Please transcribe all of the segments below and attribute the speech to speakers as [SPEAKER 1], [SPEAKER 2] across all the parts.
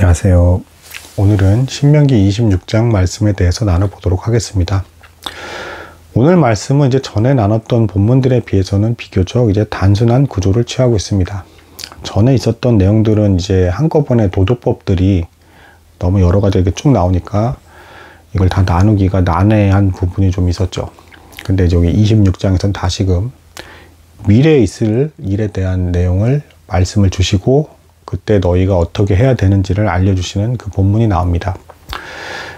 [SPEAKER 1] 안녕하세요. 오늘은 신명기 26장 말씀에 대해서 나눠보도록 하겠습니다. 오늘 말씀은 이제 전에 나눴던 본문들에 비해서는 비교적 이제 단순한 구조를 취하고 있습니다. 전에 있었던 내용들은 이제 한꺼번에 도덕법들이 너무 여러 가지 이렇게 쭉 나오니까 이걸 다 나누기가 난해한 부분이 좀 있었죠. 근데 이제 여기 26장에서는 다시금 미래에 있을 일에 대한 내용을 말씀을 주시고 그때 너희가 어떻게 해야 되는지를 알려주시는 그 본문이 나옵니다.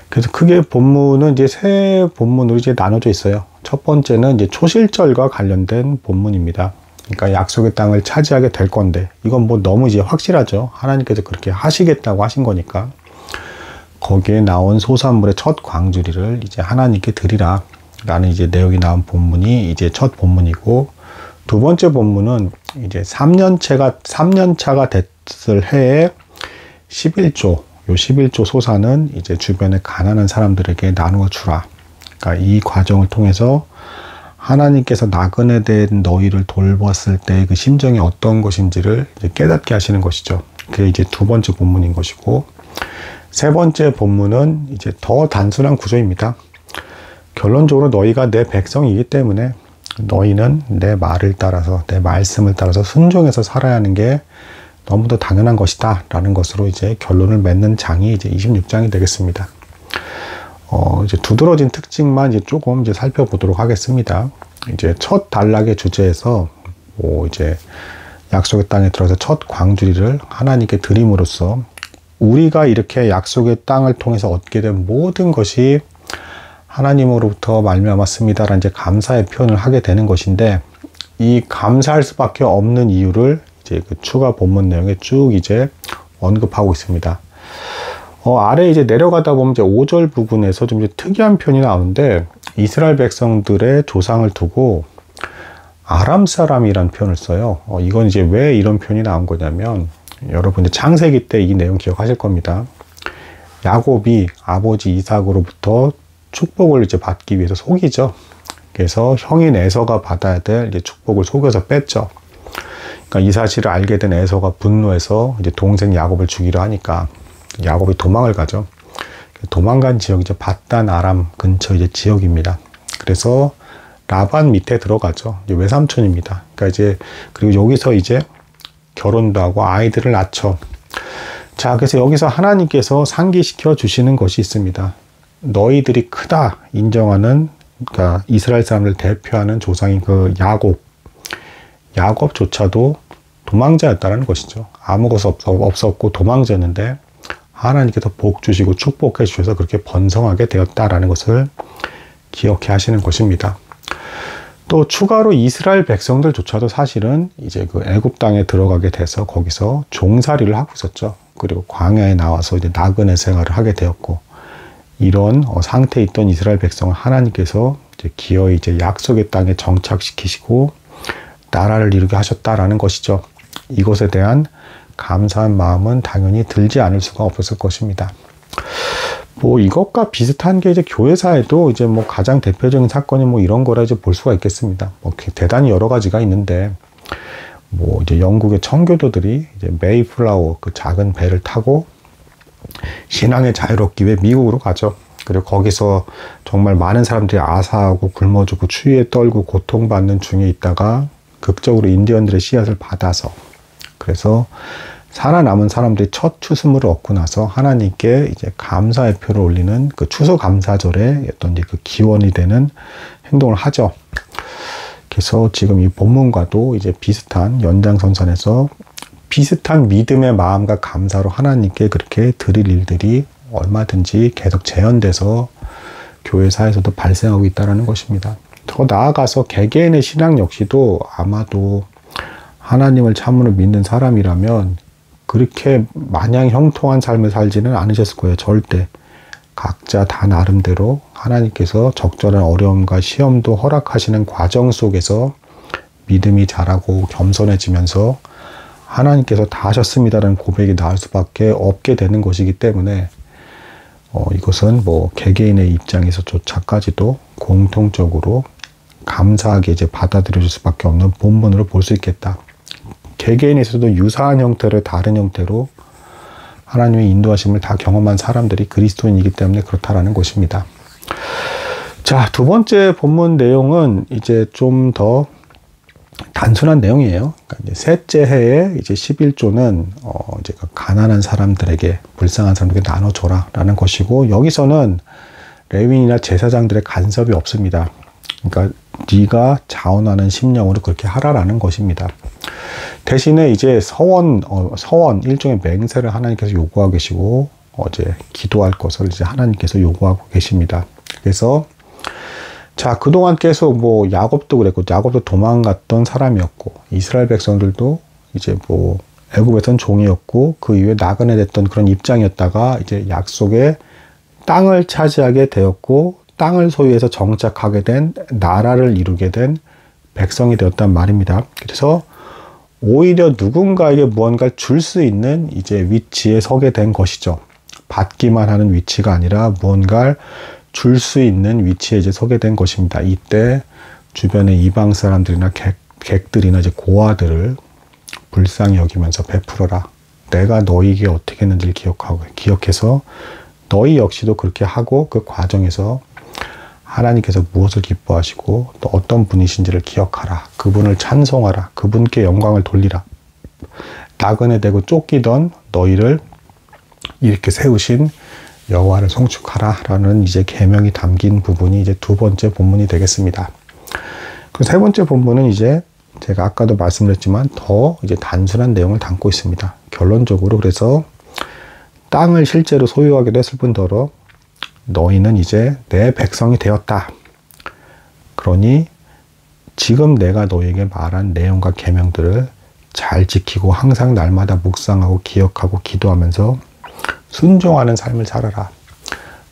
[SPEAKER 1] 그래서 크게 본문은 이제 세 본문으로 이제 나눠져 있어요. 첫 번째는 이제 초실절과 관련된 본문입니다. 그러니까 약속의 땅을 차지하게 될 건데, 이건 뭐 너무 이제 확실하죠. 하나님께서 그렇게 하시겠다고 하신 거니까. 거기에 나온 소산물의 첫 광주리를 이제 하나님께 드리라 라는 이제 내용이 나온 본문이 이제 첫 본문이고, 두 번째 본문은 이제 3년차가 됐을 해에 11조, 요 11조 소산은 이제 주변에 가난한 사람들에게 나누어 주라. 그러니까 이 과정을 통해서 하나님께서 나그네 된 너희를 돌봤을 때 그 심정이 어떤 것인지를 이제 깨닫게 하시는 것이죠. 그게 이제 두 번째 본문인 것이고, 세 번째 본문은 이제 더 단순한 구조입니다. 결론적으로 너희가 내 백성이기 때문에 너희는 내 말을 따라서, 내 말씀을 따라서 순종해서 살아야 하는 게 너무도 당연한 것이다 라는 것으로 이제 결론을 맺는 장이 이제 26장이 되겠습니다. 이제 두드러진 특징만 이제 조금 이제 살펴보도록 하겠습니다. 이제 첫 단락의 주제에서 이제 약속의 땅에 들어서 첫 광주리를 하나님께 드림으로써 우리가 이렇게 약속의 땅을 통해서 얻게 된 모든 것이 하나님으로부터 말미암았습니다라는 이제 감사의 표현을 하게 되는 것인데, 이 감사할 수밖에 없는 이유를 이제 그 추가 본문 내용에 쭉 이제 언급하고 있습니다. 아래 이제 내려가다 보면 이제 5절 부분에서 좀 이제 특이한 표현이 나오는데, 이스라엘 백성들의 조상을 두고 아람 사람이라는 표현을 써요. 이건 이제 왜 이런 표현이 나온 거냐면, 여러분 이제 창세기 때 이 내용 기억하실 겁니다. 야곱이 아버지 이삭으로부터 축복을 이제 받기 위해서 속이죠. 그래서 형인 에서가 받아야 될 이제 축복을 속여서 뺐죠. 그러니까 이 사실을 알게 된 에서가 분노해서 이제 동생 야곱을 죽이려 하니까 야곱이 도망을 가죠. 도망간 지역이 이제 바단 아람 근처 이제 지역입니다. 그래서 라반 밑에 들어가죠. 이제 외삼촌입니다. 그러니까 이제 그리고 여기서 이제 결혼도 하고 아이들을 낳죠. 자, 그래서 여기서 하나님께서 상기시켜 주시는 것이 있습니다. 너희들이 크다 인정하는, 그러니까 이스라엘 사람을 대표하는 조상인 그 야곱조차도 도망자였다는 것이죠. 아무것도 없었고 도망자였는데 하나님께서 복 주시고 축복해 주셔서 그렇게 번성하게 되었다라는 것을 기억해 하시는 것입니다. 또 추가로 이스라엘 백성들조차도 사실은 이제 그 애굽 땅에 들어가게 돼서 거기서 종살이를 하고 있었죠. 그리고 광야에 나와서 이제 나그네 생활을 하게 되었고, 이런 상태에 있던 이스라엘 백성을 하나님께서 이제 기어이 이제 약속의 땅에 정착시키시고 나라를 이루게 하셨다라는 것이죠. 이것에 대한 감사한 마음은 당연히 들지 않을 수가 없었을 것입니다. 이것과 비슷한 게 이제 교회사에도 이제 가장 대표적인 사건이 이런 거라 이제 볼 수가 있겠습니다. 대단히 여러 가지가 있는데, 이제 영국의 청교도들이 이제 메이플라워 그 작은 배를 타고 신앙의 자유를 얻기 위해 미국으로 가죠. 그리고 거기서 정말 많은 사람들이 아사하고 굶어 죽고 추위에 떨고 고통받는 중에 있다가 극적으로 인디언들의 씨앗을 받아서, 그래서 살아남은 사람들이 첫 추수물을 얻고 나서 하나님께 이제 감사의 표를 올리는 그 추수감사절에 어떤 이제 그 기원이 되는 행동을 하죠. 그래서 지금 이 본문과도 이제 비슷한 연장선상에서 비슷한 믿음의 마음과 감사로 하나님께 그렇게 드릴 일들이 얼마든지 계속 재현돼서 교회사에서도 발생하고 있다는 것입니다. 더 나아가서 개개인의 신앙 역시도 아마도 하나님을 참으로 믿는 사람이라면 그렇게 마냥 형통한 삶을 살지는 않으셨을 거예요. 절대. 각자 다 나름대로 하나님께서 적절한 어려움과 시험도 허락하시는 과정 속에서 믿음이 자라고 겸손해지면서 하나님께서 다 하셨습니다라는 고백이 나올 수밖에 없게 되는 것이기 때문에 이것은 개개인의 입장에서조차까지도 공통적으로 감사하게 이제 받아들여질 수밖에 없는 본문으로 볼 수 있겠다. 개개인에서도 유사한 형태로 다른 형태로 하나님의 인도하심을 다 경험한 사람들이 그리스도인이기 때문에 그렇다라는 것입니다. 자, 두 번째 본문 내용은 이제 좀 더 단순한 내용이에요. 그러니까 이제 셋째 해에 이제 11조는 이제 가난한 사람들에게, 불쌍한 사람들에게 나눠줘라 라는 것이고, 여기서는 레위인이나 제사장들의 간섭이 없습니다. 그러니까 네가 자원하는 심령으로 그렇게 하라라는 것입니다. 대신에 이제 서원 일종의 맹세를 하나님께서 요구하고 계시고, 어제 기도할 것을 이제 하나님께서 요구하고 계십니다. 그래서 자, 그동안 계속 뭐 야곱도 그랬고, 야곱도 도망갔던 사람이었고, 이스라엘 백성들도 이제 뭐 애굽에선 종이었고, 그 이후에 나그네 됐던 그런 입장이었다가 이제 약속의 땅을 차지하게 되었고, 땅을 소유해서 정착하게 된, 나라를 이루게 된 백성이 되었단 말입니다. 그래서 오히려 누군가에게 무언가를 줄 수 있는 이제 위치에 서게 된 것이죠. 받기만 하는 위치가 아니라 무언가를 줄 수 있는 위치에 이제 서게 된 것입니다. 이때 주변의 이방 사람들이나 객들이나 이제 고아들을 불쌍히 여기면서 베풀어라. 내가 너희에게 어떻게 했는지를 기억해서 너희 역시도 그렇게 하고, 그 과정에서 하나님께서 무엇을 기뻐하시고 또 어떤 분이신지를 기억하라. 그분을 찬송하라. 그분께 영광을 돌리라. 나그네 되고 쫓기던 너희를 이렇게 세우신 여호와를 송축하라 라는 이제 계명이 담긴 부분이 이제 두 번째 본문이 되겠습니다. 그 세 번째 본문은 이제 제가 아까도 말씀드렸지만 더 이제 단순한 내용을 담고 있습니다. 결론적으로 그래서 땅을 실제로 소유하게 됐을 뿐더러 너희는 이제 내 백성이 되었다. 그러니 지금 내가 너희에게 말한 내용과 계명들을 잘 지키고 항상 날마다 묵상하고 기억하고 기도하면서 순종하는 삶을 살아라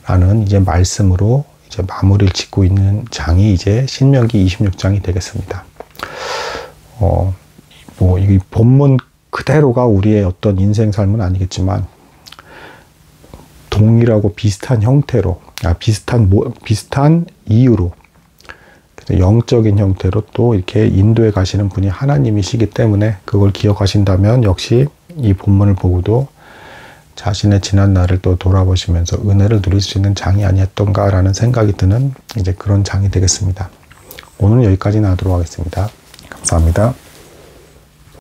[SPEAKER 1] 라는 이제 말씀으로 이제 마무리를 짓고 있는 장이 이제 신명기 26장이 되겠습니다. 뭐 이 본문 그대로가 우리의 어떤 인생 삶은 아니겠지만 동일하고 비슷한 형태로, 비슷한 이유로, 영적인 형태로 또 이렇게 인도해 가시는 분이 하나님이시기 때문에 그걸 기억하신다면 역시 이 본문을 보고도 자신의 지난 날을 또 돌아보시면서 은혜를 누릴 수 있는 장이 아니었던가라는 생각이 드는 이제 그런 장이 되겠습니다. 오늘은 여기까지 하도록 하겠습니다. 감사합니다.